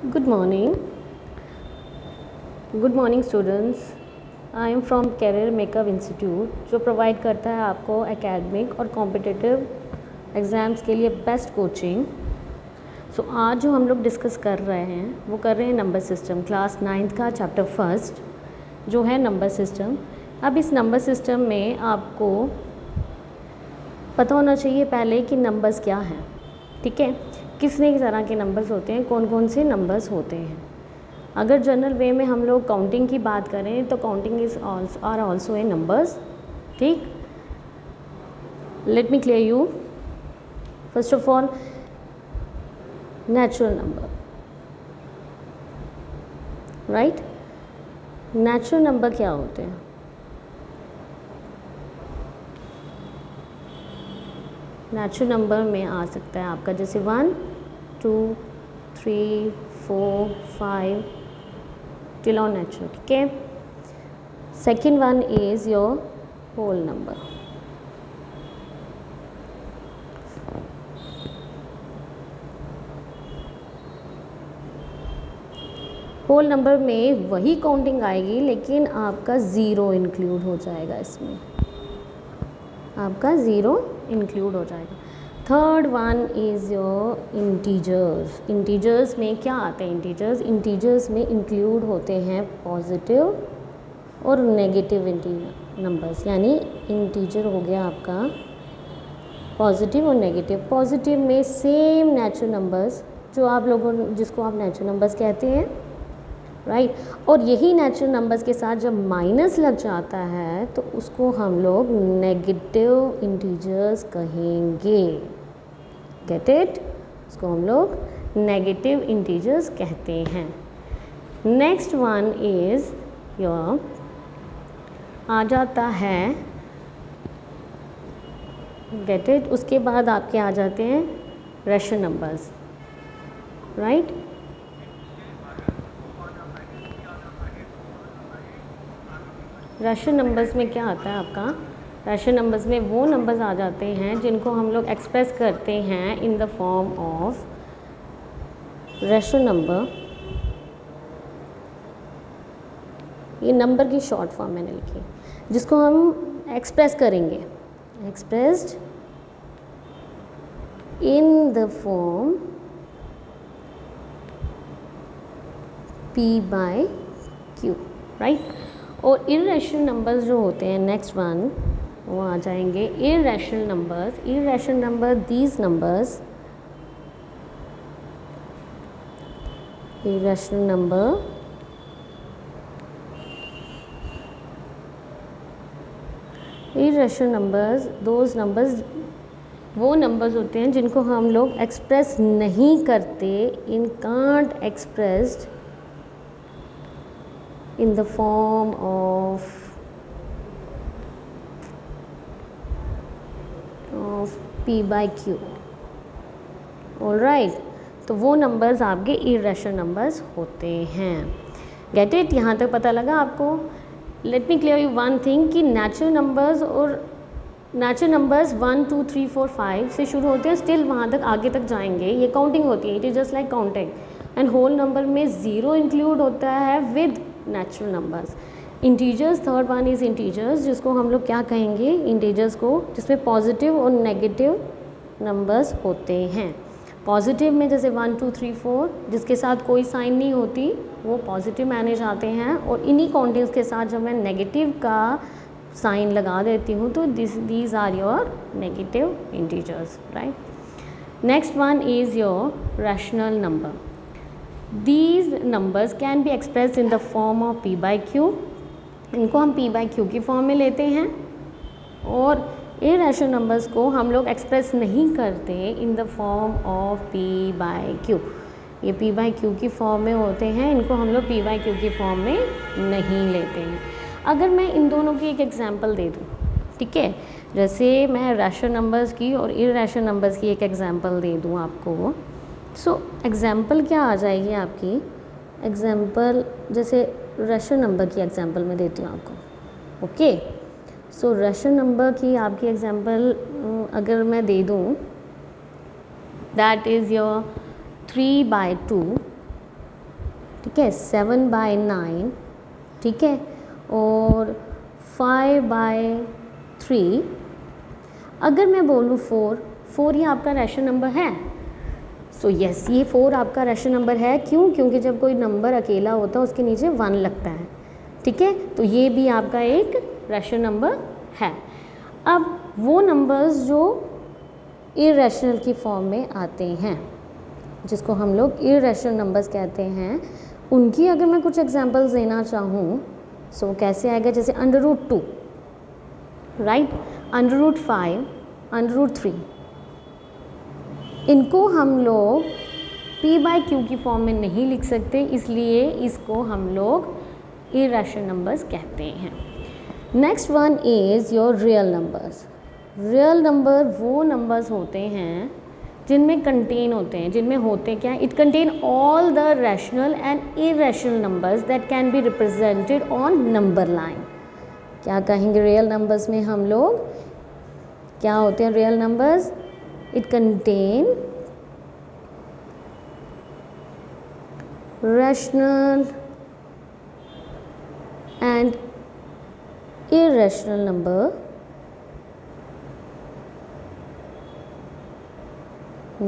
Good morning. Good morning students. I am from Career Makeup Institute जो provide करता है आपको एकेडमिक और कॉम्पिटिटिव एग्ज़ाम्स के लिए बेस्ट कोचिंग। आज जो हम लोग डिस्कस कर रहे हैं वो कर रहे हैं नंबर सिस्टम, क्लास 9th का चैप्टर फर्स्ट जो है नंबर सिस्टम। अब इस नंबर सिस्टम में आपको पता होना चाहिए पहले कि नंबर्स क्या हैं, ठीक है, कितने तरह के नंबर्स होते हैं, कौन कौन से नंबर्स होते हैं। अगर जनरल वे में हम लोग काउंटिंग की बात करें तो counting is are also a numbers, ठीक। Let me clear you. First of all natural number, right. Natural number क्या होते हैं? नेचुरल नंबर में आ सकता है आपका जैसे 1 2 3 4 5 टिल ऑन नेचुरल, ठीक है। Second one is your whole number. Whole number में वही काउंटिंग आएगी लेकिन आपका ज़ीरो इंक्लूड हो जाएगा, इसमें आपका ज़ीरो इंक्लूड हो जाएगा। Third one is your integers. Integers में क्या आते हैं? इंटीजर्स में इंक्लूड होते हैं पॉजिटिव और नेगेटिव नंबर्स, यानी इंटीजर हो गया आपका पॉजिटिव और नेगेटिव। पॉजिटिव में सेम नेचुरल नंबर्स जो आप लोगों जिसको आप नेचुरल नंबर्स कहते हैं, राइट। और यही नेचुरल नंबर्स के साथ जब माइनस लग जाता है तो उसको हम लोग नेगेटिव इंटीजर्स कहेंगे। Get it? उसको हम लोग नेगेटिव इंटीजर्स कहते हैं। नेक्स्ट वन इज़ योर आ जाता है, गेट इट, उसके बाद आपके आ जाते हैं rational numbers, right. Rational numbers में क्या आता है आपका? रेशनल नंबर्स में वो नंबर्स आ जाते हैं जिनको हम लोग एक्सप्रेस करते हैं in the form of rational number. ये नंबर की शॉर्ट फॉर्म मैंने लिखी, जिसको हम एक्सप्रेस करेंगे, expressed in the form P/Q, right. और इरेशनल नंबर्स जो होते हैं, नेक्स्ट वन वो आ जाएंगे irrational numbers. Irrational number, these numbers, irrational number irrational numbers, those numbers वो नंबर्स होते हैं जिनको हम लोग एक्सप्रेस नहीं करते, in can't expressed in the form of P/Q, all right. तो वो नंबर्स आपके इरेशनल नंबर्स होते हैं। Get it? यहाँ तक पता लगा आपको? Late me clear you one thing कि नेचुरल नंबर्स और नेचुरल नंबर्स 1 2 3 4 5 से शुरू होते हैं, स्टिल वहाँ तक आगे तक जाएंगे, ये काउंटिंग होती है, it is just like counting. And whole number में ज़ीरो इंक्लूड होता है with natural numbers. Integers, third one is integers, जिसको हम लोग क्या कहेंगे? इंटीजर्स को, जिसमें पॉजिटिव और नेगेटिव नंबर्स होते हैं। पॉजिटिव में जैसे 1 2 3 4 जिसके साथ कोई साइन नहीं होती वो पॉजिटिव माने जाते हैं, और इन्हीं काउंटिंग्स के साथ जब मैं नेगेटिव का साइन लगा देती हूँ तो these are your negative integers, right. Next one is your rational number. These numbers can be expressed in the form of P/Q। इनको हम P/Q की फॉर्म में लेते हैं, और इरेशनल नंबर्स को हम लोग एक्सप्रेस नहीं करते इन द फॉर्म ऑफ P/Q। ये P/Q की फॉर्म में होते हैं, इनको हम लोग P/Q की फॉर्म में नहीं लेते हैं। अगर मैं इन दोनों की एक एग्जांपल दे दूँ, ठीक है, जैसे मैं रैशनल नंबर्स की और इरेशनल नंबर्स की एक एग्जांपल दे दूँ आपको, सो एग्ज़ाम्पल क्या आ जाएगी आपकी? एग्ज़ाम्पल जैसे रैशनल नंबर की एग्ज़ाम्पल मैं देती हूँ आपको, ओके। सो रैशनल नंबर की आपकी एग्ज़ाम्पल अगर मैं दे दूँ, दैट इज़ योर 3/2 ठीक है, 7/9, ठीक है, और 5/3। अगर मैं बोलूँ 4 ये आपका रैशनल नंबर है। सो यस, ये 4 आपका रैशनल नंबर है। क्यों? क्योंकि जब कोई नंबर अकेला होता है उसके नीचे 1 लगता है, ठीक है, तो ये भी आपका एक रैशनल नंबर है। अब वो नंबर्स जो इरैशनल की फॉर्म में आते हैं, जिसको हम लोग इरैशनल नंबर्स कहते हैं, उनकी अगर मैं कुछ एग्जांपल्स देना चाहूँ सो कैसे आएगा, जैसे √2, राइट, √5, √3, इनको हम लोग p/q की फॉर्म में नहीं लिख सकते, इसलिए इसको हम लोग इरैशनल नंबर्स कहते हैं। Next one is your real numbers. Real number वो नंबर्स होते हैं जिनमें कंटेन होते हैं, जिनमें होते क्या, it contain all the rational and irrational numbers that can be represented on number line. क्या कहेंगे रियल नंबर्स में हम लोग, क्या होते हैं real numbers? It contain rational and irrational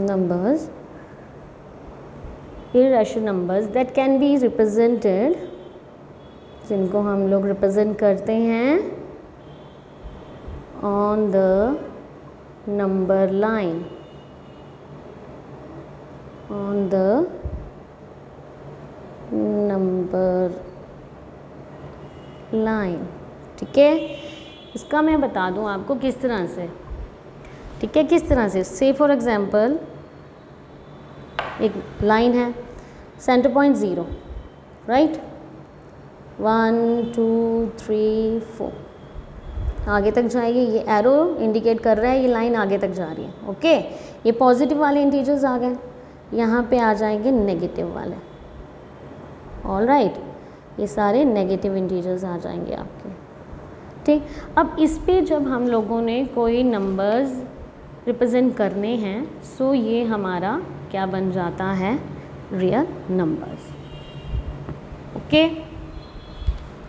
numbers irrational numbers that can be represented, जिनको हम लोग रिप्रेजेंट करते हैं on the number line, on the number line, ठीक है। इसका मैं बता दूं आपको किस तरह से, ठीक है, किस तरह से। से फॉर एग्जांपल एक लाइन है, सेंटर पॉइंट 0, राइट, 1 2 3 4 आगे तक जाएगी, ये एरो इंडिकेट कर रहा है ये लाइन आगे तक जा रही है, ओके। ये पॉजिटिव वाले इंटीजर्स आ गए, यहाँ पे आ जाएंगे नेगेटिव वाले, ऑल राइट, ये सारे नेगेटिव इंटीजर्स आ जाएंगे आपके, ठीक। अब इस पे जब हम लोगों ने कोई नंबर्स रिप्रेजेंट करने हैं, सो ये हमारा क्या बन जाता है, रियल नंबर्स, ओके।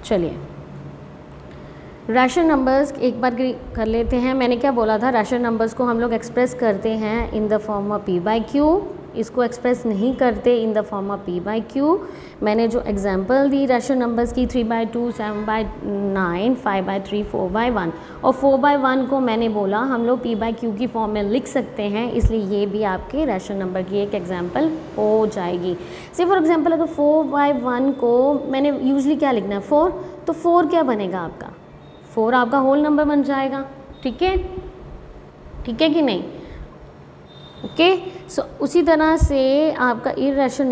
चलिए रैशनल नंबर्स एक बार कर लेते हैं। मैंने क्या बोला था, रैशनल नंबर्स को हम लोग एक्सप्रेस करते हैं in the form of p/q, इसको एक्सप्रेस नहीं करते इन द फॉर्म ऑफ p/q। मैंने जो एग्जांपल दी रैशनल नंबर्स की 3/2, 7/9, 5/3, 4/1, और 4/1 को मैंने बोला हम लोग p/q की फॉर्म में लिख सकते हैं, इसलिए ये भी आपके रैशनल नंबर की एक एग्जांपल हो जाएगी। से फॉर एग्जांपल अगर 4/1 को मैंने यूजली क्या लिखना है, 4, तो 4 क्या बनेगा आपका, 4 आपका होल नंबर बन जाएगा, ठीक है, ठीक है कि नहीं, ओके। सो उसी तरह से आपका इरैशनल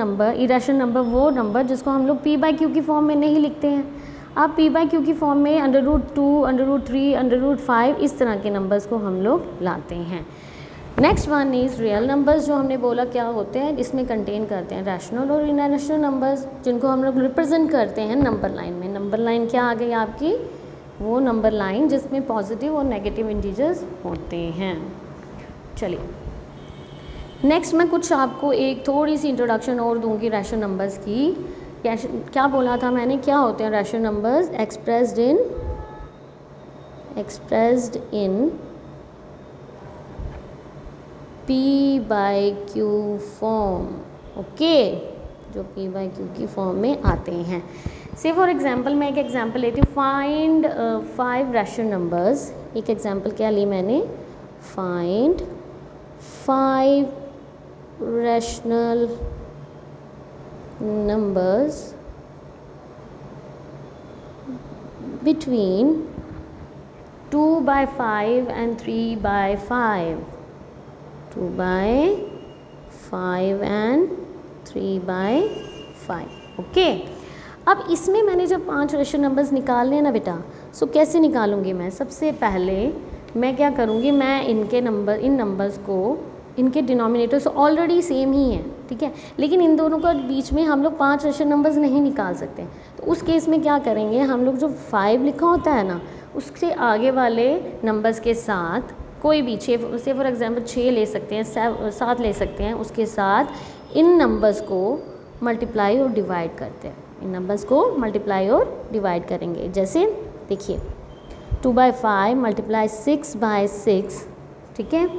नंबर वो नंबर जिसको हम लोग p/q की फॉर्म में नहीं लिखते हैं। आप p/q की फॉर्म में √2, √3, √5 इस तरह के नंबर्स को हम लोग लाते हैं। Next one is real numbers, जो हमने बोला क्या होते हैं, इसमें कंटेन करते हैं रैशनल और इरैशनल नंबर्स, जिनको हम लोग रिप्रेजेंट करते हैं नंबर लाइन में। नंबर लाइन क्या आ गई आपकी, वो नंबर लाइन जिसमें पॉजिटिव और नेगेटिव इंटीजर्स होते हैं। चलिए नेक्स्ट मैं कुछ आपको एक थोड़ी सी इंट्रोडक्शन और दूंगी रैशनल नंबर्स की। क्या बोला था मैंने, क्या होते हैं rational numbers, expressed in p/q form, okay, जो p/q की फॉर्म में आते हैं। से फॉर एग्जांपल मैं एक एग्जांपल लेती हूँ, फाइंड 5 रैशनल नंबर्स। एक एग्जांपल क्या ली मैंने, find 5 rational numbers between 2/5 and 3/5, 2/5 and 3/5, okay. अब इसमें मैंने जब 5 रैशनल नंबर्स निकालने हैं ना बेटा, सो कैसे निकालूंगी मैं, सबसे पहले मैं क्या करूँगी, मैं इन नंबर्स को, इनके डिनोमिनेटर्स ऑलरेडी सेम ही हैं, ठीक है, लेकिन इन दोनों का बीच में हम लोग 5 रैशनल नंबर्स नहीं निकाल सकते। तो उस केस में क्या करेंगे, हम लोग जो 5 लिखा होता है ना, उससे आगे वाले नंबर्स के साथ कोई भी 6 से फॉर एग्जांपल 6 ले सकते हैं, 7 ले सकते हैं, उसके साथ इन नंबर्स को मल्टीप्लाई और डिवाइड करते हैं, इन नंबर्स को मल्टीप्लाई और डिवाइड करेंगे। जैसे देखिए 2/5 मल्टीप्लाई 6/6, ठीक है,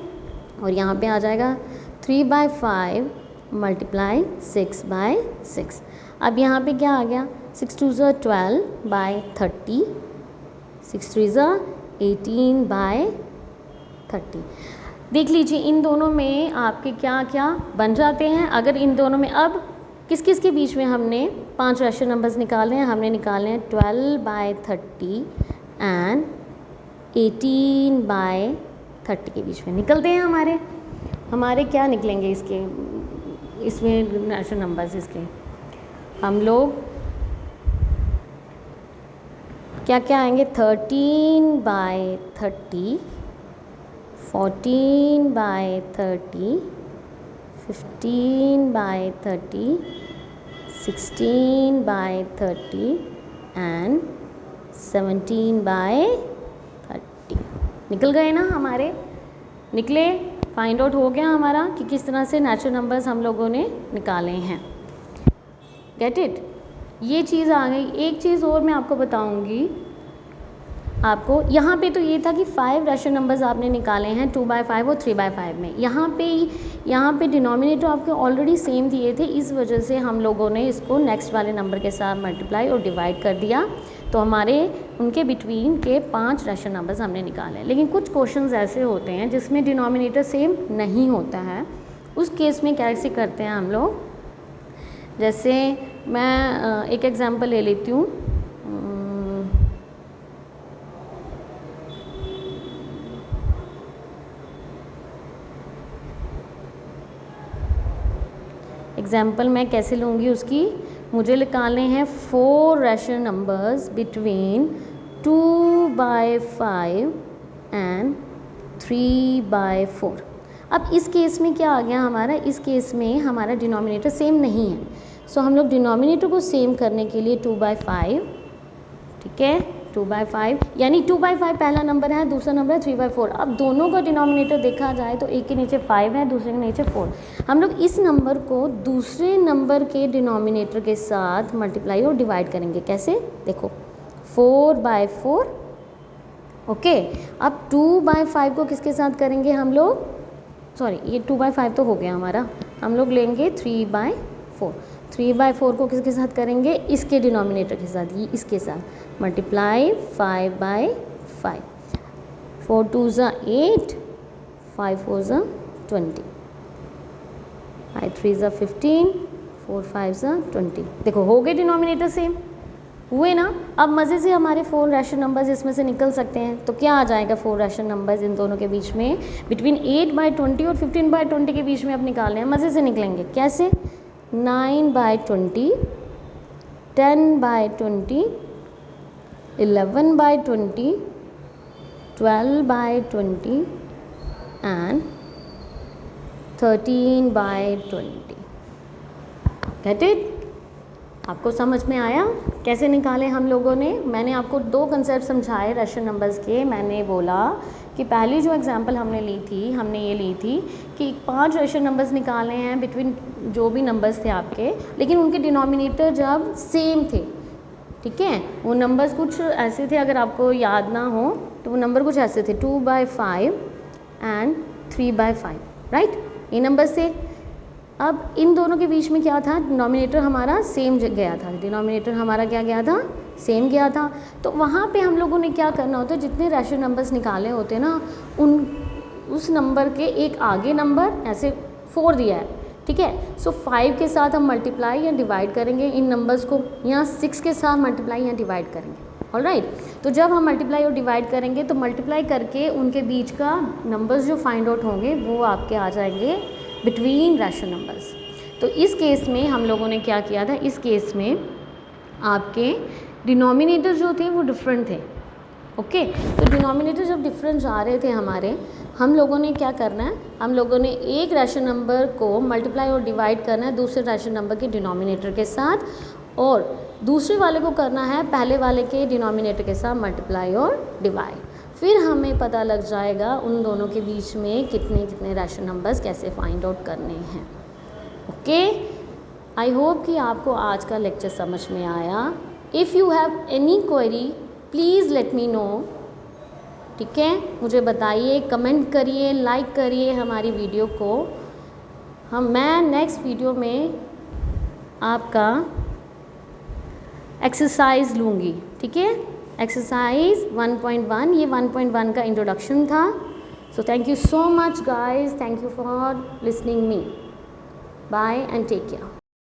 और यहाँ पे आ जाएगा 3/5 मल्टीप्लाई 6/6। अब यहाँ पे क्या आ गया, 6 2 12/30, 6 3 18/30। देख लीजिए इन दोनों में आपके क्या क्या बन जाते हैं। अगर इन दोनों में अब किस किस के बीच में हमने 5 रैशनल नंबर्स निकाले हैं, हमने निकाले हैं 12/30 एंड 18/30 के बीच में निकलते हैं हमारे क्या निकलेंगे इसमें रैशनल नंबर्स इसके हम लोग क्या क्या आएंगे, 13/30, 14/30, 15/30, 16/30 एंड 17/30 निकल गए ना हमारे, निकले। फाइंड आउट हो गया हमारा कि किस तरह से नेचुरल नंबर्स हम लोगों ने निकाले हैं। गेट इट, ये चीज़ आ गई। एक चीज़ और मैं आपको बताऊंगी, आपको यहाँ पे तो ये था कि 5 रैशनल नंबर्स आपने निकाले हैं 2/5 और 3/5 में। यहाँ पे डिनोमिनेटर आपके ऑलरेडी सेम दिए थे, इस वजह से हम लोगों ने इसको नेक्स्ट वाले नंबर के साथ मल्टीप्लाई और डिवाइड कर दिया। तो हमारे उनके बिटवीन के 5 रैशनल नंबर्स हमने निकाले। लेकिन कुछ क्वेश्चंस ऐसे होते हैं जिसमें डिनोमिनेटर सेम नहीं होता है, उस केस में कैसे करते हैं हम लोग। जैसे मैं एक एग्जांपल ले लेती हूँ। एग्जाम्पल मैं कैसे लूँगी उसकी, मुझे निकालने हैं 4 रैशनल नंबर्स बिटवीन 2/5 एंड 3/4। अब इस केस में क्या आ गया हमारा, इस केस में हमारा डिनोमिनेटर सेम नहीं है। सो हम लोग डिनोमिनेटर को सेम करने के लिए 2/5, ठीक है, 2/5 यानी 2/5 पहला नंबर है, दूसरा नंबर है 3/4। अब दोनों का डिनोमिनेटर देखा जाए तो एक के नीचे 5 है, दूसरे के नीचे 4। हम लोग इस नंबर को दूसरे नंबर के डिनोमिनेटर के साथ मल्टीप्लाई और डिवाइड करेंगे। कैसे, देखो 4/4, ओके। अब 2/5 को किसके साथ करेंगे हम लोग, सॉरी ये 2/5 तो हो गया हमारा, हम लोग लेंगे 3/4। 3/4 को किसके साथ करेंगे, इसके डिनोमिनेटर के साथ, ये इसके साथ मल्टीप्लाई 5/5। 4 2 8, 5 4 20, 5 3 15, 4 5 20। देखो हो गए डिनोमिनेटर सेम, हुए ना। अब मज़े से हमारे 4 रैशनल नंबर्स इसमें से निकल सकते हैं। तो क्या आ जाएगा, 4 रैशनल नंबर्स इन दोनों के बीच में बिटवीन 8/20 और 15/20 के बीच में अब निकालने हैं, मज़े से निकलेंगे। कैसे, 9/20, 10/20, 11/20, 12/20 एंड 13/20। गेट इट, आपको समझ में आया कैसे निकाले हम लोगों ने। मैंने आपको 2 कंसेप्ट समझाए रैशनल नंबर्स के। मैंने बोला कि पहली जो एग्जांपल हमने ली थी, हमने ये ली थी कि 5 रैशनल नंबर्स निकालने हैं बिटवीन जो भी नंबर्स थे आपके, लेकिन उनके डिनोमिनेटर जब सेम थे, ठीक है। वो नंबर्स कुछ ऐसे थे, अगर आपको याद ना हो तो वो नंबर कुछ ऐसे थे, 2/5 एंड 3/5, राइट, ये नंबर्स थे। अब इन दोनों के बीच में क्या था, डिनोमिनेटर हमारा सेम गया था, डिनोमिनेटर हमारा क्या गया था, सेम गया था। तो वहाँ पे हम लोगों ने क्या करना होता है, जितने रैशनल नंबर्स निकाले होते हैं ना, उस नंबर के एक आगे नंबर, ऐसे 4 दिया है, ठीक है। सो 5 के साथ हम मल्टीप्लाई या डिवाइड करेंगे इन नंबर्स को, यहाँ 6 के साथ मल्टीप्लाई या डिवाइड करेंगे। ऑलराइट, तो जब हम मल्टीप्लाई और डिवाइड करेंगे तो मल्टीप्लाई करके उनके बीच का नंबर्स जो फाइंड आउट होंगे वो आपके आ जाएंगे बिटवीन रैशनल नंबर्स। तो इस केस में हम लोगों ने क्या किया था, इस केस में आपके डिनोमिनेटर जो थे वो डिफरेंट थे, ओके। तो डिनोमिनेटर जब डिफरेंट जा रहे थे हमारे, हम लोगों ने क्या करना है, हम लोगों ने एक रैशनल नंबर को मल्टीप्लाई और डिवाइड करना है दूसरे रैशनल नंबर के डिनोमिनेटर के साथ, और दूसरे वाले को करना है पहले वाले के डिनोमिनेटर के साथ मल्टीप्लाई और डिवाइड। फिर हमें पता लग जाएगा उन दोनों के बीच में कितने कितने रैशनल नंबर्स कैसे फाइंड आउट करने हैं, ओके। आई होप कि आपको आज का लेक्चर समझ में आया। If you have any query please let me know, ठीक है, मुझे बताइए, कमेंट करिए, लाइक करिए हमारी वीडियो को। मैं नेक्स्ट वीडियो में आपका एक्सरसाइज लूँगी, ठीक है, एक्सरसाइज 1.1, ये 1.1 का इंट्रोडक्शन था। So thank you so much guys, thank you for listening me, bye and take care.